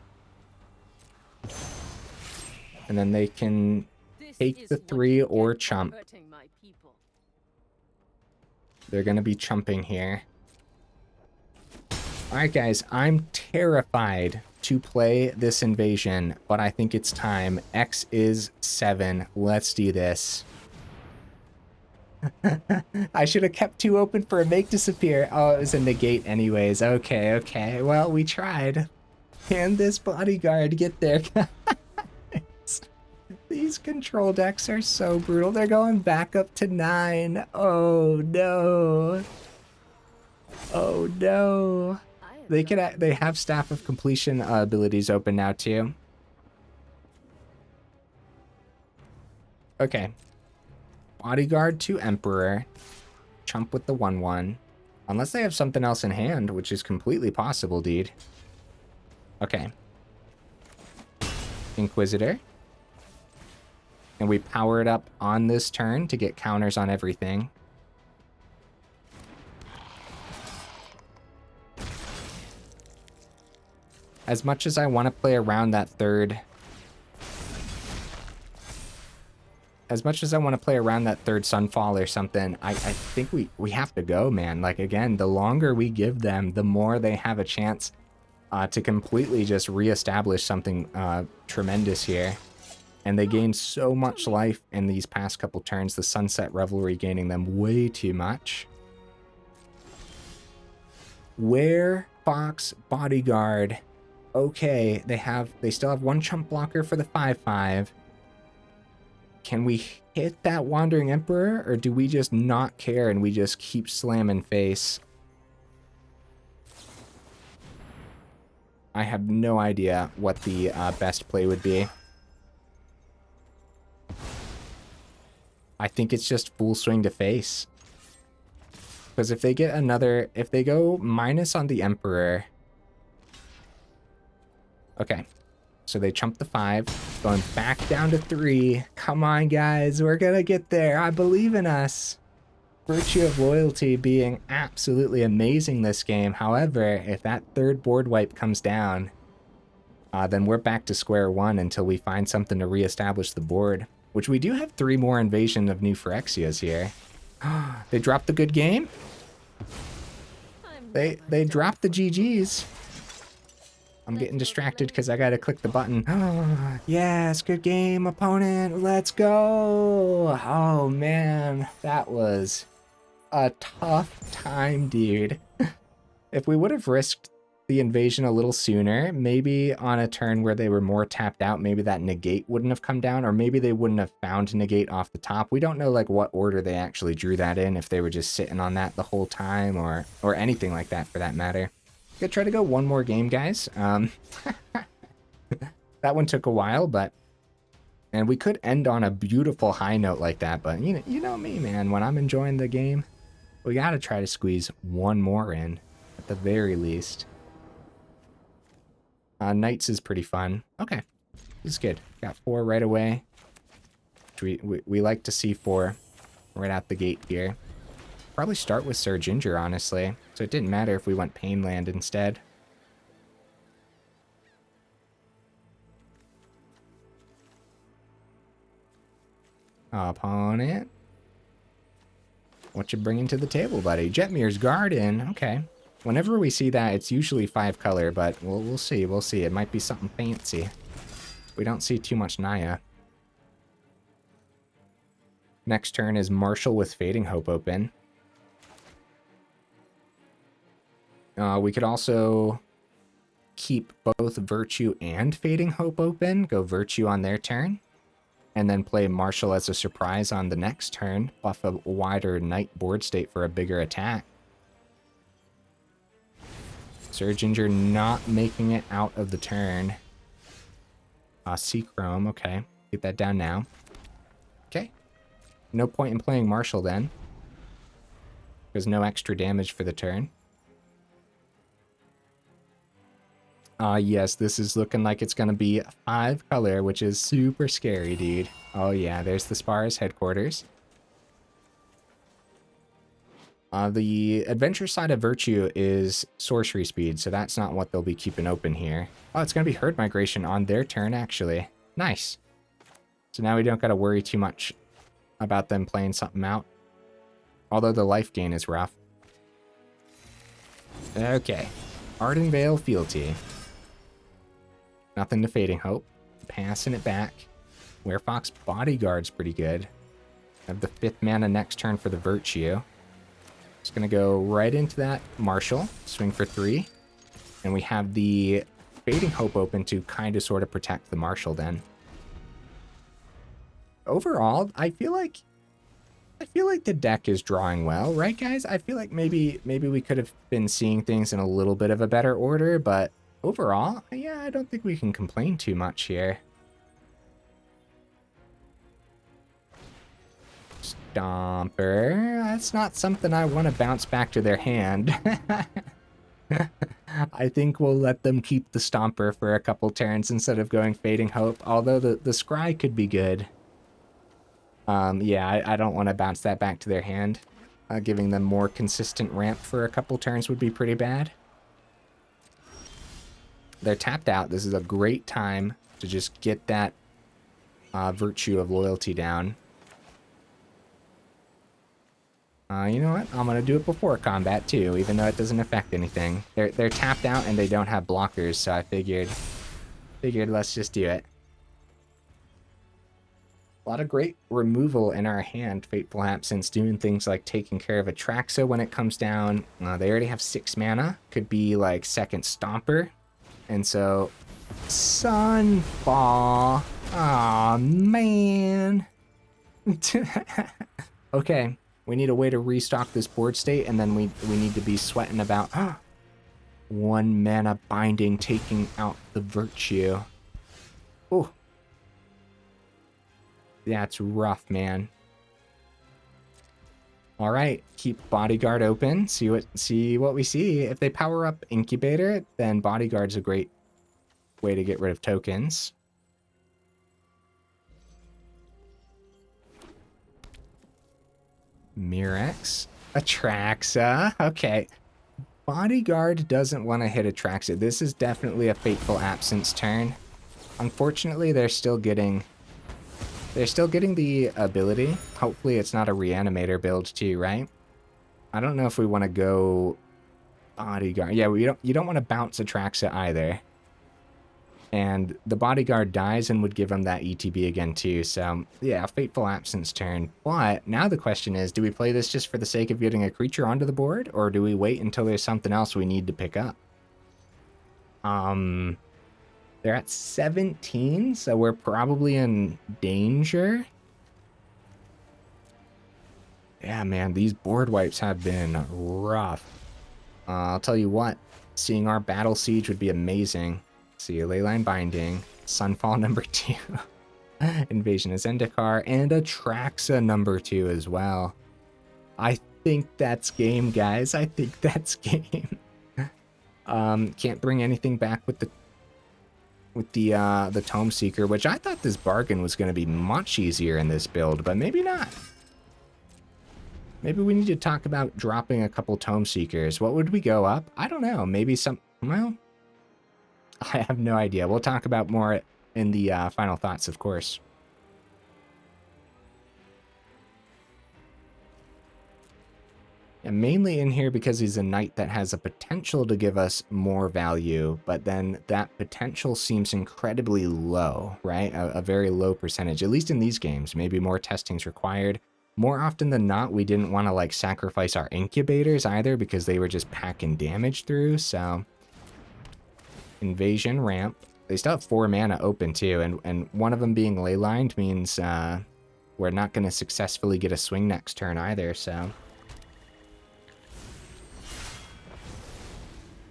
A: And then they can take the 3 or chump. They're going to be chumping here. Alright guys, I'm terrified to play this invasion, but I think it's time. X is 7. Let's do this. I should have kept 2 open for a Make Disappear. Oh, it was a negate anyways. Okay. Well, we tried. Can this Bodyguard get there? These control decks are so brutal. They're going back up to 9. Oh no. Oh no. They have Staff of Completion abilities open now too. Okay. Bodyguard to Emperor. Chump with the 1/1. Unless they have something else in hand, which is completely possible, dude. Okay. Inquisitor. And we power it up on this turn to get counters on everything. As much as I want to play around that third... As much as I want to play around that third Sunfall or something, I think we have to go, man. Like, again, the longer we give them, the more they have a chance to completely just reestablish something tremendous here. And they gain so much life in these past couple turns, the Sunset Revelry gaining them way too much. Werefox Bodyguard. Okay, they still have 1 chump blocker for the 5/5. Can we hit that Wandering Emperor, or do we just not care and we just keep slamming face? I have no idea what the best play would be. I think it's just full swing to face. Because if they get another... If they go minus on the Emperor... Okay. So they chump the 5. Going back down to 3. Come on, guys. We're gonna get there. I believe in us. Virtue of Loyalty being absolutely amazing this game. However, if that third board wipe comes down, then we're back to square one until we find something to reestablish the board. Which we do have 3 more Invasion of New Phyrexias here. They dropped the good game? They dropped the GGs. I'm getting distracted because I gotta click the button. Oh, yes, good game, opponent. Let's go. Oh, man. That was a tough time, dude. If we would have risked the invasion a little sooner, maybe on a turn where they were more tapped out, maybe that negate wouldn't have come down, or maybe they wouldn't have found negate off the top. We don't know like what order they actually drew that in, if they were just sitting on that the whole time, or anything like that for that matter. Gonna try to go one more game, guys. That one took a while, but... And we could end on a beautiful high note like that, but you know me, man. When I'm enjoying the game, we gotta try to squeeze one more in, at the very least. Knights is pretty fun. Okay, this is good. Got 4 right away. We like to see 4 right out the gate here. Probably start with Surge Injure, honestly. So it didn't matter if we went Painland instead. Opponent. What you bringing to the table, buddy? Jetmir's Garden. Okay. Whenever we see that, it's usually 5 color, but we'll see. We'll see. It might be something fancy. We don't see too much Naya. Next turn is Marshal with Fading Hope open. We could also keep both Virtue and Fading Hope open, go Virtue on their turn, and then play Marshal as a surprise on the next turn, buff a wider Knight board state for a bigger attack. Surge Injure not making it out of the turn. Seachrome, okay. Get that down now. Okay. No point in playing Marshal then. There's no extra damage for the turn. Yes, this is looking like it's going to be 5 color, which is super scary, dude. Oh yeah, there's the Spar's headquarters. The adventure side of Virtue is sorcery speed, so that's not what they'll be keeping open here. Oh, it's going to be Herd Migration on their turn, actually. Nice. So now we don't got to worry too much about them playing something out. Although the life gain is rough. Okay. Ardenvale Fealty. Nothing to Fading Hope. Passing it back. Werefox Bodyguard's pretty good. Have the 5th mana next turn for the Virtue. Just gonna go right into that Marshal. Swing for 3. And we have the Fading Hope open to kind of sort of protect the Marshal then. overall, I feel like the deck is drawing well, right, guys? I feel like maybe we could have been seeing things in a little bit of a better order, but overall, yeah, I don't think we can complain too much here. Stomper. That's not something I want to bounce back to their hand. I think we'll let them keep the Stomper for a couple turns instead of going Fading Hope, although the Scry could be good. Yeah, I don't want to bounce that back to their hand. Giving them more consistent ramp for a couple turns would be pretty bad. They're tapped out. This is a great time to just get that virtue of loyalty down. You know what? I'm gonna do it before combat too, even though it doesn't affect anything. They're tapped out and they don't have blockers, so I figured let's just do it. A lot of great removal in our hand. Fateful Absence doing things like taking care of Atraxa when it comes down. They already have 6 mana. Could be like second Stomper. And so Sunfall. Aw, man. Okay. We need a way to restock this board state, and then we need to be sweating about 1 mana binding taking out the virtue. Oh. That's rough, man. All right, keep Bodyguard open. See what we see. If they power up Incubator, then Bodyguard's a great way to get rid of tokens. Mirrex, Atraxa. Okay. Bodyguard doesn't want to hit Atraxa. This is definitely a Fateful Absence turn. Unfortunately, they're still getting the ability. Hopefully it's not a Reanimator build too, right? I don't know if we want to go Bodyguard. Yeah, you don't want to bounce Atraxa either. And the Bodyguard dies and would give him that ETB again too. So yeah, Fateful Absence turn. But now the question is, do we play this just for the sake of getting a creature onto the board, or do we wait until there's something else we need to pick up? They're at 17, so we're probably in danger. Yeah, man, these board wipes have been rough. I'll tell you what, seeing our Battle Siege would be amazing. See, Leyline Binding, Sunfall number 2, Invasion of Zendikar, and Atraxa number 2 as well. I think that's game, guys. I think that's game. Can't bring anything back with the Tomeseeker, which I thought this bargain was going to be much easier in this build, but maybe not. Maybe we need to talk about dropping a couple Tomeseekers. What would we go up? I don't know. Maybe some... Well, I have no idea. We'll talk about more in the final thoughts, of course. And mainly in here because he's a knight that has a potential to give us more value, but then that potential seems incredibly low, right? A very low percentage, at least in these games. Maybe more testing's required. More often than not, we didn't want to like sacrifice our incubators either because they were just packing damage through, so... Invasion ramp. They still have 4 mana open too, and one of them being ley-lined means we're not going to successfully get a swing next turn either, so...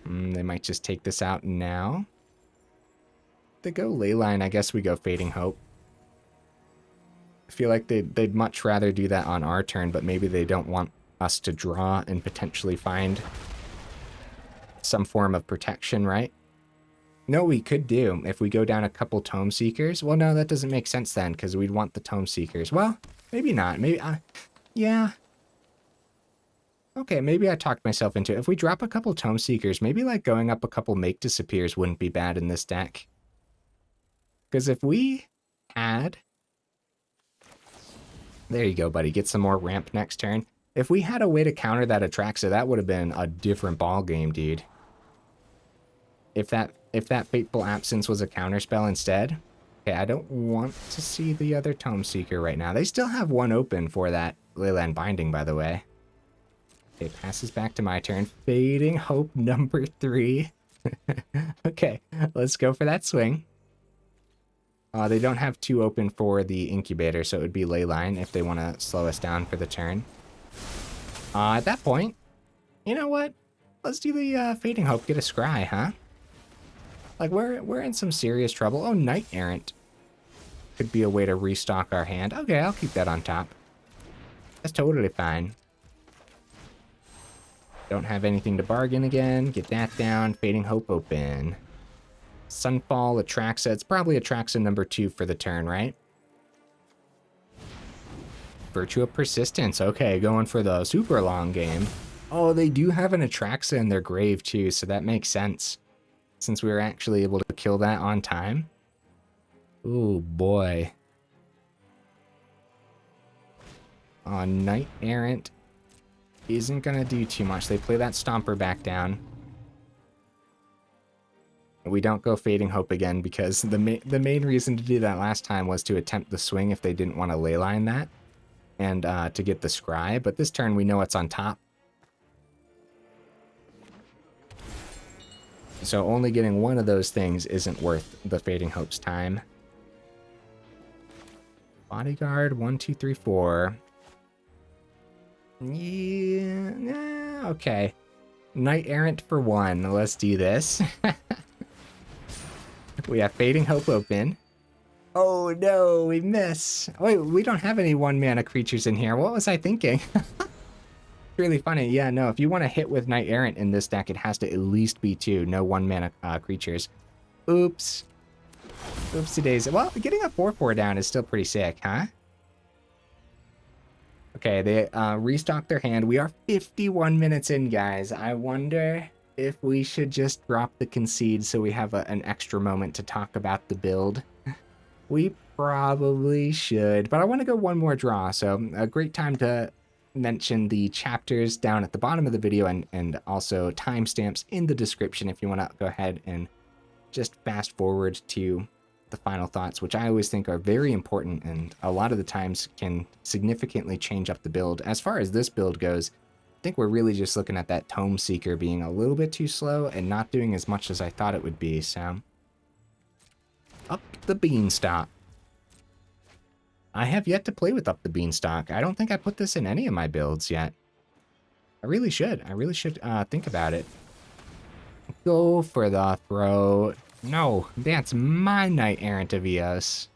A: They might just take this out now. If they go leyline, I guess we go Fading Hope. I feel like they'd much rather do that on our turn, but maybe they don't want us to draw and potentially find some form of protection, right? No, we could do, if we go down a couple Tomeseekers. Well, no, that doesn't make sense then, because we'd want the Tomeseekers. Well, maybe not. Maybe, yeah. Okay, maybe I talked myself into it. If we drop a couple Tomeseekers, maybe like going up a couple Make Disappears wouldn't be bad in this deck. Because if we had... There you go, buddy. Get some more ramp next turn. If we had a way to counter that Atraxa, that would have been a different ball game, dude. If that Fateful Absence was a counterspell instead. Okay, I don't want to see the other Tomeseeker right now. They still have 1 open for that Leyland Binding, by the way. Okay, passes back to my turn. Fading Hope number 3. Okay, let's go for that swing. They don't have 2 open for the Incubator, so it would be Leyline if they want to slow us down for the turn. At that point, you know what? Let's do the Fading Hope, get a Scry, huh? Like, we're in some serious trouble. Oh, Knight-Errant could be a way to restock our hand. Okay, I'll keep that on top. That's totally fine. Don't have anything to bargain again. Get that down. Fading Hope open. Sunfall, Atraxa. It's probably Atraxa number 2 for the turn, right? Virtue of Persistence. Okay, going for the super long game. Oh, they do have an Atraxa in their grave too, so that makes sense. Since we were actually able to kill that on time. Oh boy. Knight-Errant isn't gonna do too much. They play that Stomper back down. We don't go Fading Hope again because the main reason to do that last time was to attempt the swing if they didn't want to leyline that. And to get the Scry, but this turn we know it's on top. So only getting one of those things isn't worth the Fading Hope's time. Bodyguard, 1, 2, 3, 4. Yeah, okay. Knight-Errant for 1. Let's do this. We have Fading Hope open. Oh no, we miss. Wait, we don't have any 1-mana creatures in here. What was I thinking? Really funny. Yeah, no, if you want to hit with Knight-Errant in this deck, it has to at least be 2. No 1-mana creatures. Oops. Oopsie daisy. Well, getting a 4/4 down is still pretty sick, huh? Okay, they restock their hand. We are 51 minutes in, guys. I wonder if we should just drop the concede so we have an extra moment to talk about the build. We probably should, but I want to go one more draw, so a great time to mention the chapters down at the bottom of the video and also timestamps in the description if you want to go ahead and just fast forward to the final thoughts, which I always think are very important and a lot of the times can significantly change up the build. As far as this build goes, I think we're really just looking at that Tomeseeker being a little bit too slow and not doing as much as I thought it would be, so... Up the Beanstalk. I have yet to play with Up the Beanstalk. I don't think I put this in any of my builds yet. I really should. I really should think about it. Go for the throw. No, that's my Knight-Errant of Eos.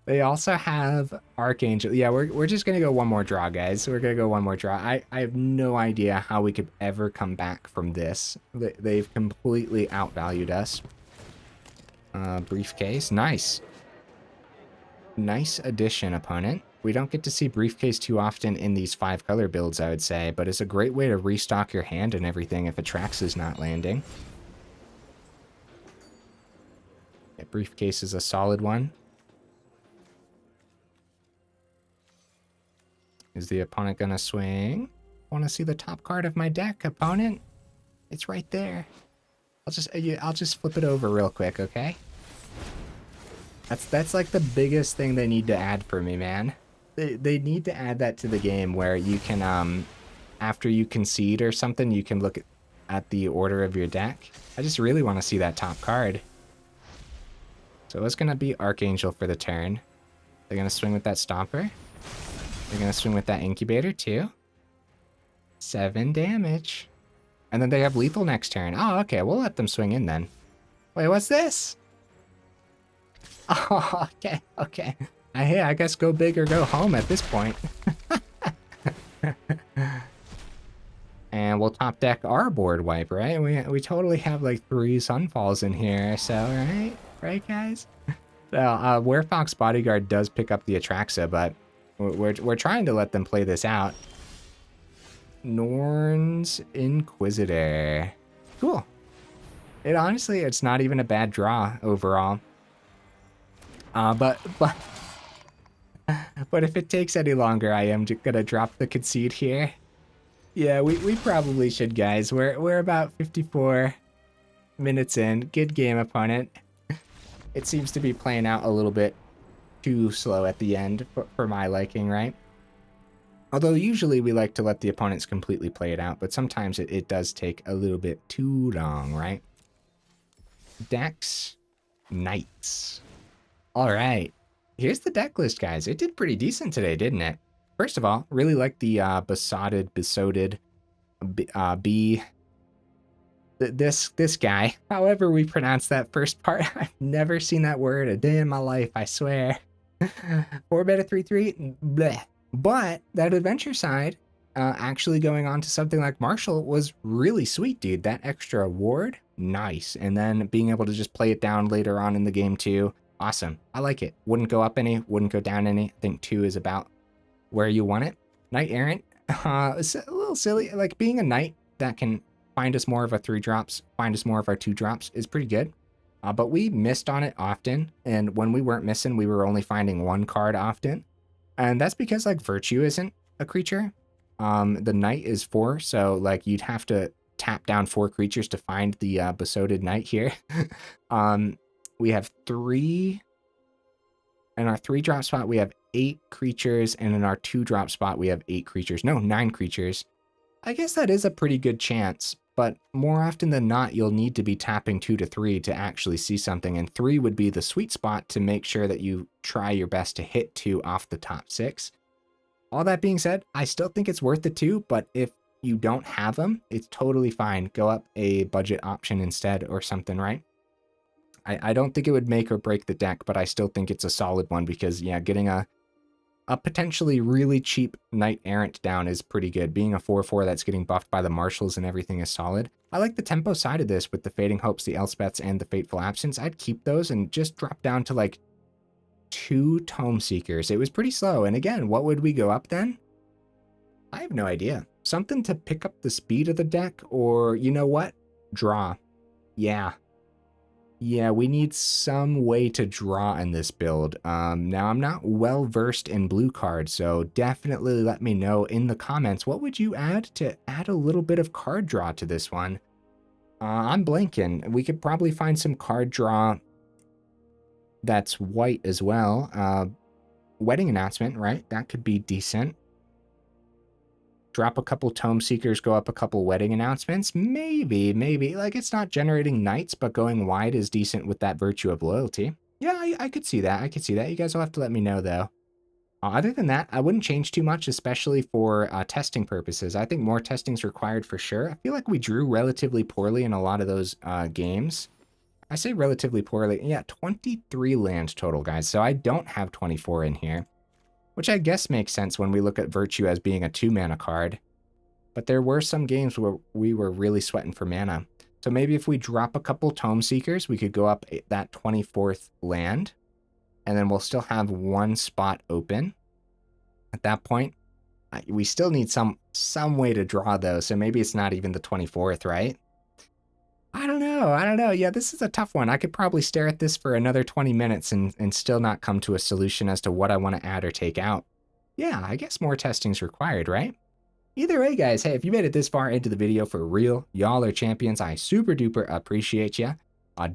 A: They also have Archangel. Yeah, we're just going to go one more draw, guys. We're going to go one more draw. I have no idea how we could ever come back from this. They've completely outvalued us. Briefcase. Nice. Nice addition, opponent. We don't get to see Briefcase too often in these 5-color builds, I would say, but it's a great way to restock your hand and everything if Atraxa's not landing. Yeah, Briefcase is a solid one. Is the opponent gonna swing? I want to see the top card of my deck, opponent. It's right there. I'll just flip it over real quick, okay? That's like the biggest thing they need to add for me, man. They need to add that to the game where you can after you concede or something, you can look at the order of your deck. I just really want to see that top card. So it's gonna be Archangel for the turn. They're gonna swing with that Stomper. They're gonna swing with that Incubator too. 7 damage. And then they have lethal next turn. Oh, okay, we'll let them swing in then. Wait, what's this? Oh, okay, okay. Hey, I guess go big or go home at this point. And we'll top deck our board wipe, right? We totally have like 3 Sunfalls in here, so right guys? Well, Werefox Bodyguard does pick up the Atraxa, but we're trying to let them play this out. Norn's Inquisitor. Cool. Honestly, it's not even a bad draw overall. But if it takes any longer, I am gonna drop the concede here. Yeah, we probably should, guys. We're about 54 minutes in. Good game, opponent. It seems to be playing out a little bit too slow at the end for my liking, right? Although usually we like to let the opponents completely play it out, but sometimes it does take a little bit too long, right? Dex. Knights. All right. Here's the deck list, guys. It did pretty decent today, didn't it? First of all, really like the Besotted this guy. However we pronounce that first part. I've never seen that word a day in my life, I swear. 4 beta 3/3, bleh. But that adventure side, actually going on to something like Marshal was really sweet, dude. That extra award, nice. And then being able to just play it down later on in the game too, awesome. I like it. Wouldn't go up any, wouldn't go down any. I think 2 is about where you want it. Knight-Errant, it's a little silly. Like being a knight that can find us more of our 3-drops, find us more of our 2-drops is pretty good. But we missed on it often, and when we weren't missing, we were only finding 1 card often. And that's because, like, Virtue isn't a creature. The Knight is 4, so, like, you'd have to tap down 4 creatures to find the Besotted Knight here. We have 3. In our 3-drop spot, we have 8 creatures, and in our 2-drop spot, we have 8 creatures. No, 9 creatures. I guess that is a pretty good chance, but more often than not, you'll need to be tapping 2 to 3 to actually see something, and 3 would be the sweet spot to make sure that you try your best to hit 2 off the top 6. All that being said, I still think it's worth the 2, but if you don't have them, it's totally fine. Go up a budget option instead or something, right? I don't think it would make or break the deck, but I still think it's a solid one because, yeah, getting a potentially really cheap Knight-Errant down is pretty good. Being a 4/4 that's getting buffed by the Marshals and everything is solid. I like the tempo side of this with the Fading Hopes, the Elspeths, and the Fateful Absence. I'd keep those and just drop down to like 2 Tomeseekers. It was pretty slow. And again, what would we go up then? I have no idea. Something to pick up the speed of the deck, or you know what? Draw. Yeah, we need some way to draw in this build. Now, I'm not well versed in blue cards, so definitely let me know in the comments, what would you add to add a little bit of card draw to this one? I'm blanking. We could probably find some card draw that's white as well. Wedding Announcement, right? That could be decent. Drop a couple Tomeseekers, go up a couple Wedding Announcements. Maybe. Like, it's not generating knights, but going wide is decent with that Virtue of Loyalty. Yeah, I could see that. You guys will have to let me know, though. Other than that, I wouldn't change too much, especially for testing purposes. I think more testing is required for sure. I feel like we drew relatively poorly in a lot of those games. I say relatively poorly. Yeah, 23 land total, guys. So I don't have 24 in here, which I guess makes sense when we look at Virtue as being a 2-mana card. But there were some games where we were really sweating for mana. So maybe if we drop a couple Tomeseekers, we could go up that 24th land, and then we'll still have 1 spot open. At that point, we still need some way to draw, though, so maybe it's not even the 24th, right? I don't know. Yeah, this is a tough one. I could probably stare at this for another 20 minutes and still not come to a solution as to what I want to add or take out. Yeah, I guess more testing is required, right? Either way, guys, hey, if you made it this far into the video for real, y'all are champions. I super duper appreciate you.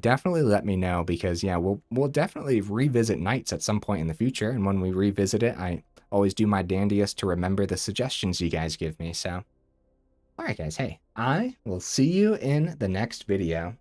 A: Definitely let me know because, yeah, we'll definitely revisit Knights at some point in the future. And when we revisit it, I always do my dandiest to remember the suggestions you guys give me, so... Alright guys, hey, I will see you in the next video.